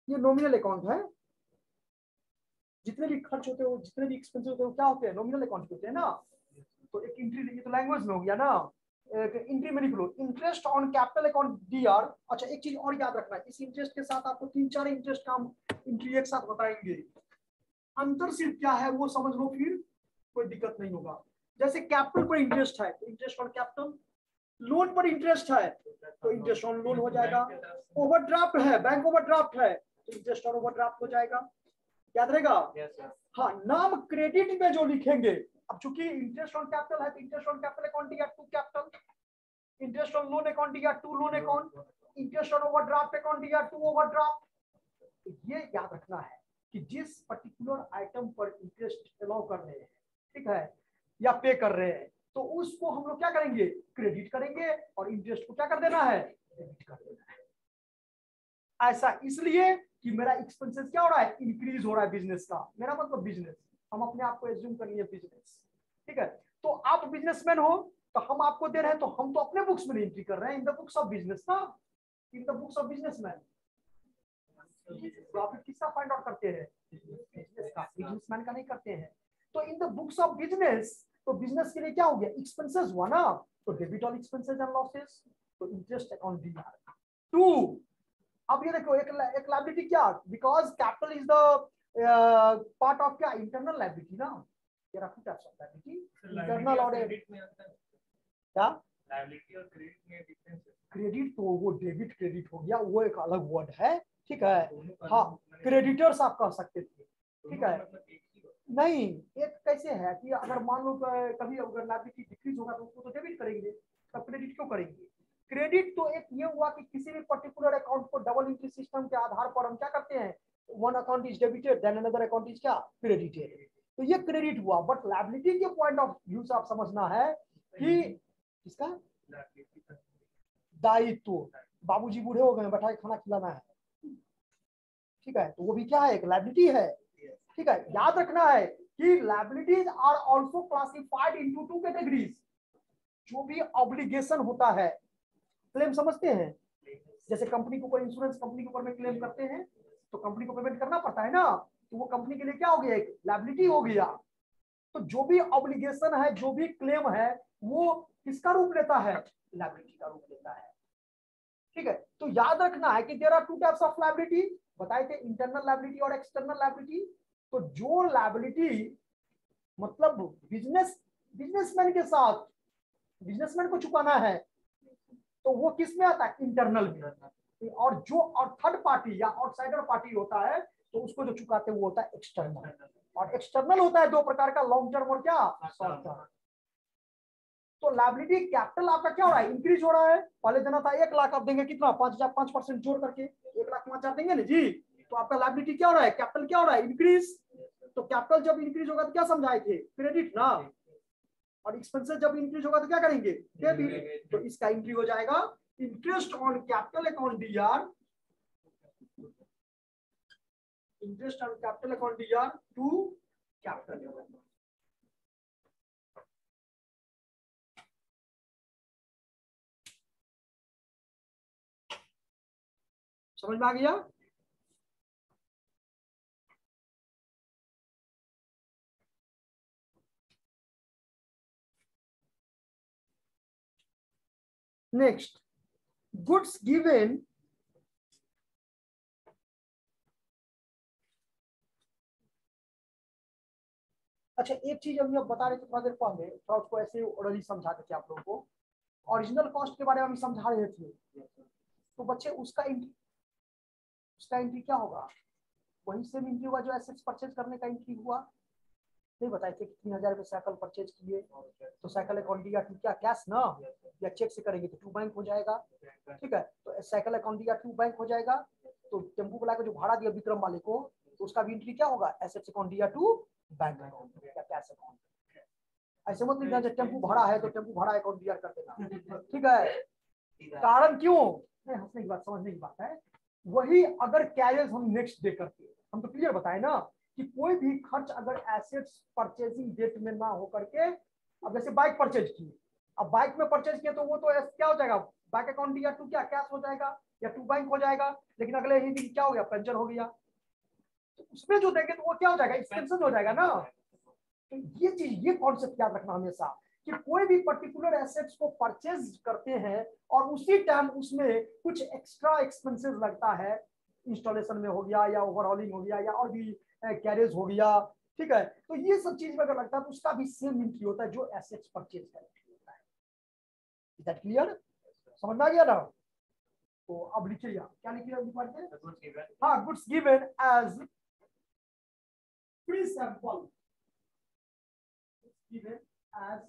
[SPEAKER 1] ये nominal account है, जितने भी खर्च होते हो, जितने भी एक्सपेंस होते हो, क्या होते हैं, नॉमिनल अकाउंट होते हैं ना। तो एक एंट्री, ये तो लैंग्वेज में हो गया ना, एंट्री में लिख लो interest on capital account D R. अच्छा, एक चीज और याद रखना है, इस इंटरेस्ट के साथ आपको 3-4 इंटरेस्ट का हम एंट्री एक साथ बताएंगे, अंतर सिर्फ क्या है वो समझ लो, फिर कोई दिक्कत नहीं होगा। जैसे कैपिटल पर इंटरेस्ट है तो इंटरेस्ट ऑन कैपिटल, लोन पर इंटरेस्ट है तो इंटरेस्ट ऑन लोन हो जाएगा, ओवरड्राफ्ट है, बैंक ओवरड्राफ्ट है तो इंटरेस्ट ऑन ओवरड्राफ्ट हो जाएगा, याद रहेगा। हाँ, नाम क्रेडिट में जो लिखेंगे, अब चूंकि इंटरेस्ट ऑन कैपिटल है तो interest on capital accounting at to capital, interest on loan accounting at to loan account, interest on overdraft accounting at to overdraft. ये याद रखना है कि जिस पर्टिकुलर आइटम पर इंटरेस्ट अलाउ कर रहे हैं, ठीक है, या पे कर रहे हैं, तो उसको हम लोग क्या करेंगे, क्रेडिट करेंगे, और इंटरेस्ट को क्या कर देना है, डेबिट कर देना है। ऐसा इसलिए कि मेरा एक्सपेंसेस क्या हो रहा है, इंक्रीज हो रहा है बिजनेस का, मेरा मतलब बिजनेस, हम अपने आप को एज्यूम करेंगे बिजनेस, ठीक है। तो आप बिजनेसमैन हो तो हम आपको दे रहे हैं, तो हम तो अपने बुक्स में एंट्री कर रहे हैं, in the books of business ना, in the books of businessman. Profit किसका फाइंड आउट करते हैं, बिजनेस का, बिजनेसमैन का नहीं करते हैं। तो in the books of business, तो बिजनेस के लिए क्या हो गया, एक्सपेंसेस हुआ ना, तो debit on expenses and losses, तो interest account D R to. अब ये देखो, एक लायबिलिटी क्या, because capital is the part of क्या, इंटरनल लायबिलिटी ना, ये रखो टाइप्स ऑफ लायबिलिटी, इंटरनल और क्या,
[SPEAKER 2] लायबिलिटी और क्रेडिट में डिफरेंस है।
[SPEAKER 1] क्रेडिट तो वो डेबिट क्रेडिट हो गया, वो एक अलग वर्ड है, ठीक है। हाँ, क्रेडिटर्स आप कह सकते थे, ठीक है। नहीं, एक कैसे है कि अगर मान लो कभी अगर लायबिलिटी डिक्रीज होगा तो उसको तो डेबिट करेंगे, तब क्रेडिट क्यों करेंगे। क्रेडिट तो एक ये हुआ कि किसी भी पर्टिकुलर अकाउंट को डबल एंट्री सिस्टम के आधार पर हम क्या करते हैं, one account is debited then another account is क्या क्रेडिटेड, तो ये क्रेडिट हुआ। बट लायबिलिटी के पॉइंट ऑफ व्यू से आप समझना है कि किसका दायित्व, बाबूजी बूढ़े हो गए, बैठा के खाना खिलाना है, ठीक है, तो वो भी क्या है, एक लायबिलिटी है, ठीक है। याद रखना है कि liabilities are also classified into two categories. जो भी ऑब्लिगेशन होता है, क्लेम समझते हैं, जैसे कंपनी को कोई इंश्योरेंस कंपनी के ऊपर में क्लेम करते हैं तो कंपनी को पेमेंट करना पड़ता है ना, तो वो कंपनी के लिए क्या हो गया, एक लायबिलिटी हो गया। तो जो भी ऑब्लिगेशन है, जो भी क्लेम है, वो किसका रूप लेता है, लायबिलिटी का रूप लेता है, ठीक है। तो याद रखना है कि there are two types of liability, बताए थे, इंटरनल लायबिलिटी और एक्सटर्नल लायबिलिटी। तो जो लायबिलिटी मतलब बिजनेसमैन के साथ बिजनेसमैन को चुकाना है तो वो किस में आता है, इंटरनल में। और जो और थर्ड पार्टी या आउटसाइडर पार्टी होता है तो उसको जो चुकाते हैं वो होता है एक्सटर्नल। और एक्सटर्नल होता है दो प्रकार का, लॉन्ग टर्म और क्या शॉर्ट टर्म। तो लायबिलिटी कैपिटल आपका क्या हो रहा है, इंक्रीज हो रहा है। पहले देना था 1 लाख, आप देंगे कितना, 5% जोड़ करके 1,05,000 देंगे ना जी। तो आपका लायबिलिटी क्या हो रहा है, कैपिटल क्या हो रहा है, इंक्रीज। तो कैपिटल जब इंक्रीज होगा तो क्या समझाए थे, क्रेडिट ना। और एक्सपेंसेस जब इंक्रीज होगा तो क्या करेंगे, डेबिट। तो इसका एंट्री हो जाएगा interest on capital account DR, interest on capital account D R to capital. समझ में आ गया। नेक्स्ट, गुड्स गिवन अच्छा, एक चीज हम लोग बता रहे थे थोड़ा देर पहले, थोड़ा उसको ऐसे ऑलरेडी समझा देते आप लोगों को। ओरिजिनल कॉस्ट के बारे में हम समझा रहे थे, तो बच्चे उसका एंट्री क्या होगा, वही सेम एंट्री होगा जो एसेट्स परचेज करने का एंट्री हुआ। नहीं बताए थे कि 3,000 रुपये साइकिल परचेज किए तो साइकिल अकाउंट दिया टू क्या कैश ना, या चेक से करेंगे तो टू बैंक हो जाएगा, ठीक है। तो साइकिल अकाउंट दिया टू बैंक हो जाएगा। तो टेम्पू वाला को जो भाड़ा दिया विक्रम वाले को, तो उसका भी एंट्री क्या होगा, एसेट्स अकाउंट दिया टू बैंक अकाउंट या कैश अकाउंट। ऐसे मत लिखना जब टेम्पू भाड़ा है तो टेम्पू भाड़ा अकाउंट दिया कर देना, ठीक है। कारण क्यों, हंसने की बात, समझने की बात है। वही अगर कैरियर हम नेक्स्ट डे करते, हम तो क्लियर बताए ना कि कोई भी खर्च अगर एसेट्स परचेजिंग डेट में ना हो करके, अब जैसे बाइक परचेज की, अब बाइक में परचेज किया तो वो तो क्या हो जाएगा, बैंक अकाउंट या टू क्या कैश हो जाएगा या टू बैंक हो जाएगा। लेकिन अगले ही दिन क्या हो गया, पंचर हो गया, तो उसमें जो देंगे तो वो क्या हो जाएगा, एक्सपेंसेस हो जाएगा ना। तो ये चीज, ये कॉन्सेप्ट याद रखना हमेशा कि कोई भी पर्टिकुलर एसेट्स को परचेज करते हैं और उसी टाइम उसमें कुछ एक्स्ट्रा एक्सपेंसेस लगता है, इंस्टॉलेशन में हो गया या ओवरऑलिंग हो गया या और भी कैरेज हो गया, ठीक है। तो ये सब चीज में अगर लगता है तो उसका भी सेम एंट्री होता है जो एसेट्स परचेज का एंट्री होता है। इज दैट क्लियर, समझ में आ गया ना। तो अब लिखिए, क्या लिखिए, हाँ, goods given as free sample, given as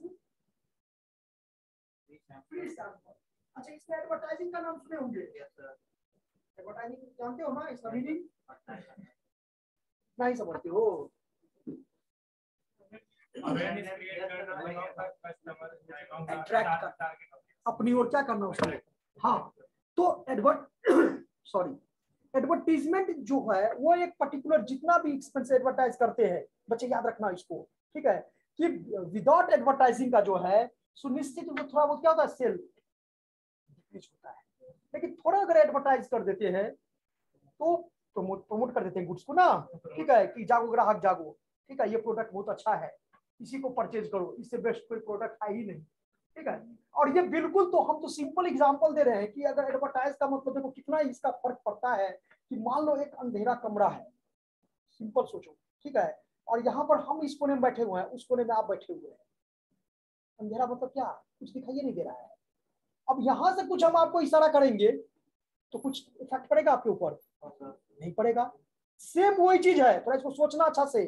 [SPEAKER 1] free sample। अच्छा, इसमें एडवर्टाइजिंग का नाम सुने होंगे, एडवर्टाइजिंग जानते हो ना, इसका मीनिंग नहीं समझते हो। अट्रैक्ट करना, अपनी ओर क्या करना उसको, हाँ। तो एडवर्टीजमेंट जो है वो एक पर्टिकुलर जितना भी एक्सपेंस एडवर्टाइज करते हैं, बच्चे याद रखना इसको, ठीक है, कि विदाउट एडवर्टाइजिंग का जो है सुनिश्चित थोड़ा बहुत क्या होता है, सेल डिक्रीज होता है। लेकिन थोड़ा अगर एडवर्टाइज कर देते हैं तो प्रमोट कर देते हैं गुड्स को ना, ठीक है, कि जागो ग्राहक जागो, ठीक है, ये प्रोडक्ट बहुत अच्छा है, इसी को परचेज करो, इससे बेस्ट कोई प्रोडक्ट है ही नहीं, ठीक है। और ये बिल्कुल, तो हम तो सिंपल एग्जांपल दे रहे हैं कि अगर एडवर्टाइज का मतलब देखो कितना इसका फर्क पड़ता है। कि मान लो एक अंधेरा कमरा है, सिंपल सोचो, ठीक है, और यहाँ पर हम इस कोने में बैठे हुए हैं, उस कोने में आप बैठे हुए हैं। अंधेरा मतलब क्या, कुछ दिखाई नहीं दे रहा है, अब यहां से कुछ हम आपको इशारा करेंगे तो कुछ इफेक्ट पड़ेगा आपके ऊपर? नहीं पड़ेगा। सेम वही चीज है, थोड़ा इसको सोचना अच्छा से।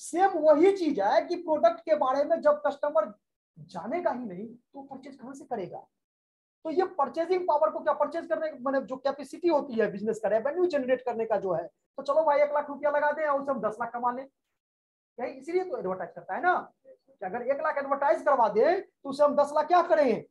[SPEAKER 1] सेम वही चीज है कि प्रोडक्ट के बारे में जब कस्टमर जानेगा ही नहीं तो परचेज कहां से करेगा? तो ये परचेजिंग पावर को क्या परचेज करने मतलब जो कैपेसिटी होती है बिजनेस का, रेवेन्यू जनरेट करने का जो है, तो चलो भाई 1 लाख रुपया लगा दें और उससे हम 10 लाख कमा लें। यही इसीलिए तो एडवर्टाइज करता है ना कि अगर 1 लाख एडवर्टाइज करवा दे तो उसे हम 10 लाख क्या करें।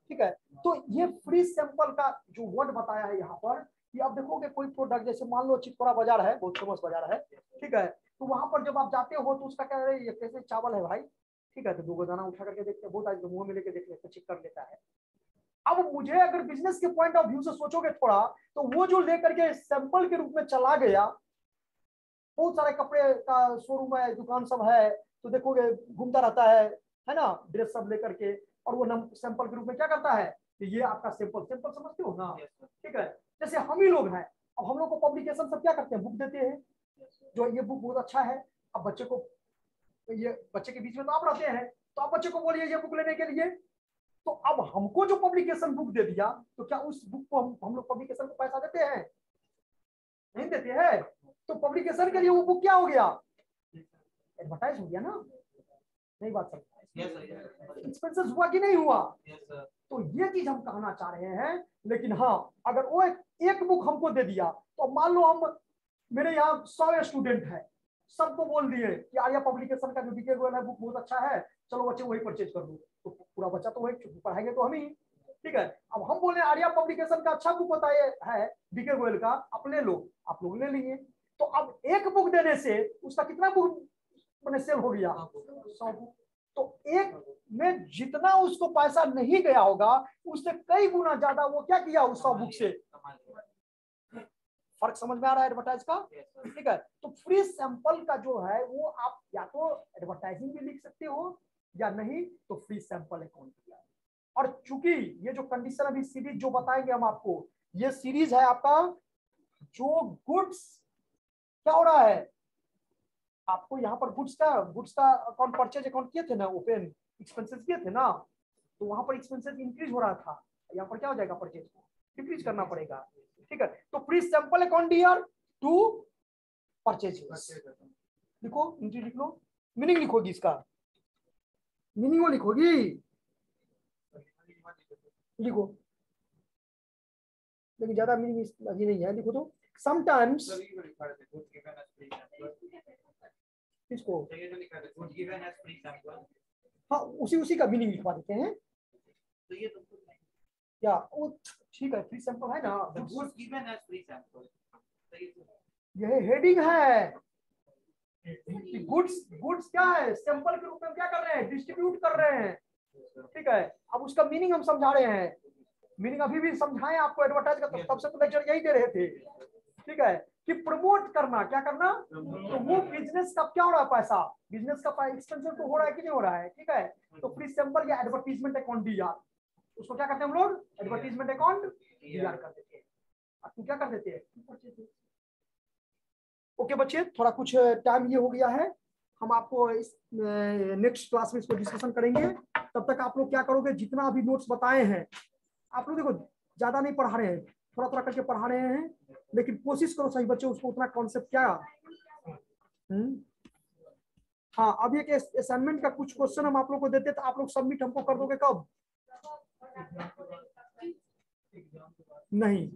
[SPEAKER 1] ठीक है, तो ये फ्री सैंपल का जो वर्ड बताया है यहाँ पर कि आप देखोगे कोई प्रोडक्ट, जैसे मान लो चितपुरा बाजार है, बहुत फेमस बाजार है, ठीक है, तो वहां पर जब आप जाते हो तो उसका कह रहे हैं ये कैसे चावल है भाई, ठीक है, तो 2 दाना उठा करके देखते हैं, बहुत आज मुंह में लेके देख लेते, चेक कर लेता है। अब मुझे अगर बिजनेस के पॉइंट ऑफ व्यू से सोचोगे थोड़ा, तो वो जो लेकर के सैंपल के रूप में चला गया, बहुत सारे कपड़े का शोरूम है, दुकान सब है, तो देखोगे घूमता रहता है ना, ड्रेस सब लेकर के, और वो सैंपल के रूप में क्या करता है कि ये आपका सैंपल, सैंपल समझते हो ना, ठीक है। जैसे हम ही लोग हैं, अब हम लोग को पब्लिकेशन सब क्या करते हैं, बुक देते हैं, जो ये बुक बहुत अच्छा है, अब बच्चे को, ये बच्चे के बीच में तो आप रहते हैं, तो आप बच्चे को बोलिए ये बुक लेने के लिए, तो अब हमको जो पब्लिकेशन बुक दे दिया, तो क्या उस बुक को हम लोग पब्लिकेशन को पैसा देते हैं? नहीं देते हैं। तो पब्लिकेशन के लिए वो बुक क्या हो गया, एडवर्टाइज हो गया ना। नहीं बात समझ, एक्सपेंसेस हुआ कि नहीं हुआ? तो ये चीज हम कहना चाह रहे हैं। लेकिन हाँ, अगर वो एक बुक हमको दे दिया, तो मान लो हम, मेरे यहाँ 100 स्टूडेंट है, सबको बोल दिए कि आर्या पब्लिकेशन का जो बीके गोयल है बुक बहुत अच्छा है, चलो बच्चे वही परचेज कर दो, तो पूरा बच्चा तो वही पढ़ाएंगे तो हम ही, ठीक है। अब हम बोले आर्या पब्लिकेशन का अच्छा बुक होता है बीके गोयल का, अपने लोग आप लोग ले लिए, तो अब एक बुक देने से उसका कितना बुक मैंने सेल हो गया, 100 बुक। तो एक में जितना उसको पैसा नहीं गया होगा, उससे कई गुना ज्यादा वो क्या किया उस 100 बुक से। फर्क समझ में आ रहा है एडवर्टाइज का? ठीक है, तो फ्री सैंपल का जो है वो आप या तो एडवर्टाइजिंग भी लिख सकते हो, या नहीं तो फ्री सैंपल अकाउंट किया। और चूंकि ये जो कंडीशन अभी सीरीज जो बताएंगे हम आपको, ये सीरीज है आपका जो गुड्स क्या हो रहा है, आपको यहाँ पर गुड्स का अकाउंट, परचेज अकाउंट किए थे ना, ओपन एक्सपेंसेस किए थे ना, तो वहां पर एक्सपेंसेस इंक्रीज हो रहा था, यहाँ पर क्या हो जाएगा, परचेज को डिक्रीज करना पड़ेगा। ठीक है, तो free sample account here to purchase, लिखो एंट्री लिख लो, मीनिंग लिखोगी, इसका मीनिंग वो लिखोगी, लिखो, लेकिन ज्यादा मीनिंग अभी नहीं है, लिखो तो समटाइम्स इसको, हाँ उसी का मीनिंग लिखवा देते हैं क्या, वो ठीक है, फ्री सैंपल है ना, यह हेडिंग है, गुड्स गुड्स क्या है, सैंपल के रूप में क्या कर रहे हैं, डिस्ट्रीब्यूट कर रहे हैं, ठीक है। अब उसका मीनिंग हम समझा रहे हैं, मीनिंग अभी भी समझाएं आपको एडवर्टाइज का, तब से तो लेक्चर यही दे रहे थे, ठीक है, कि प्रमोट करना, क्या करना, तो वो बिजनेस का क्या हो रहा है, पैसा, बिजनेस का एक्सपेंशन तो हो रहा है कि नहीं हो रहा है, ठीक है। तो फ्री सैंपल या एडवर्टीजमेंट अकाउंट डीआर, उसको क्या करते हैं हम लोग, एडवर्टीजमेंट अकाउंट डीआर कर देते हैं, आपको क्या कर देते हैं। ओके बच्चे, थोड़ा कुछ टाइम ये हो गया है, हम आपको इस नेक्स्ट क्लास में इसको डिस्कशन करेंगे। तब तक आप लोग क्या करोगे, जितना अभी नोट्स बताए हैं, आप लोग देखो ज्यादा नहीं पढ़ा रहे हैं, थोड़ा थोड़ा करके पढ़ा रहे हैं, लेकिन कोशिश करो सही बच्चे उसको उतना कॉन्सेप्ट क्या। हाँ, अभी एक असाइनमेंट का कुछ क्वेश्चन हम आप लोग को देते तो आप लोग सबमिट हमको कर दोगे कब? नहीं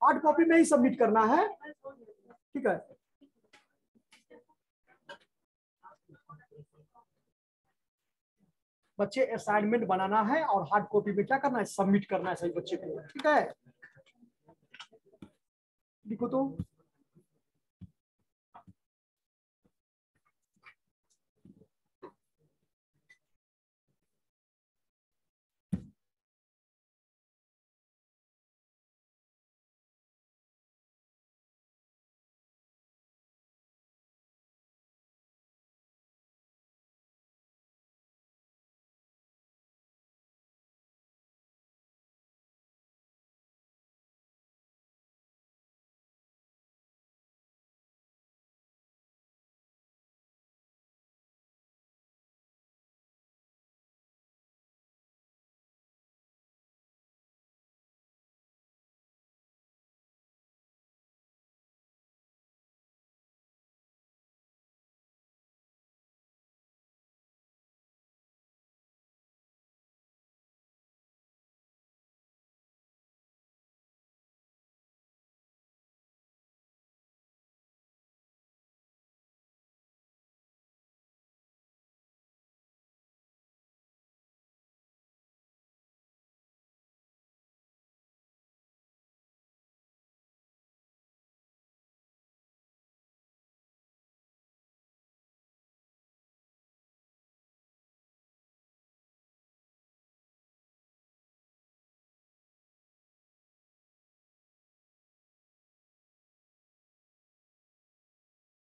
[SPEAKER 1] हार्ड कॉपी में ही सबमिट करना है, ठीक है। बच्चे असाइनमेंट बनाना है और हार्ड कॉपी में क्या करना है, सबमिट करना है सही बच्चे को, ठीक है। लिखो तो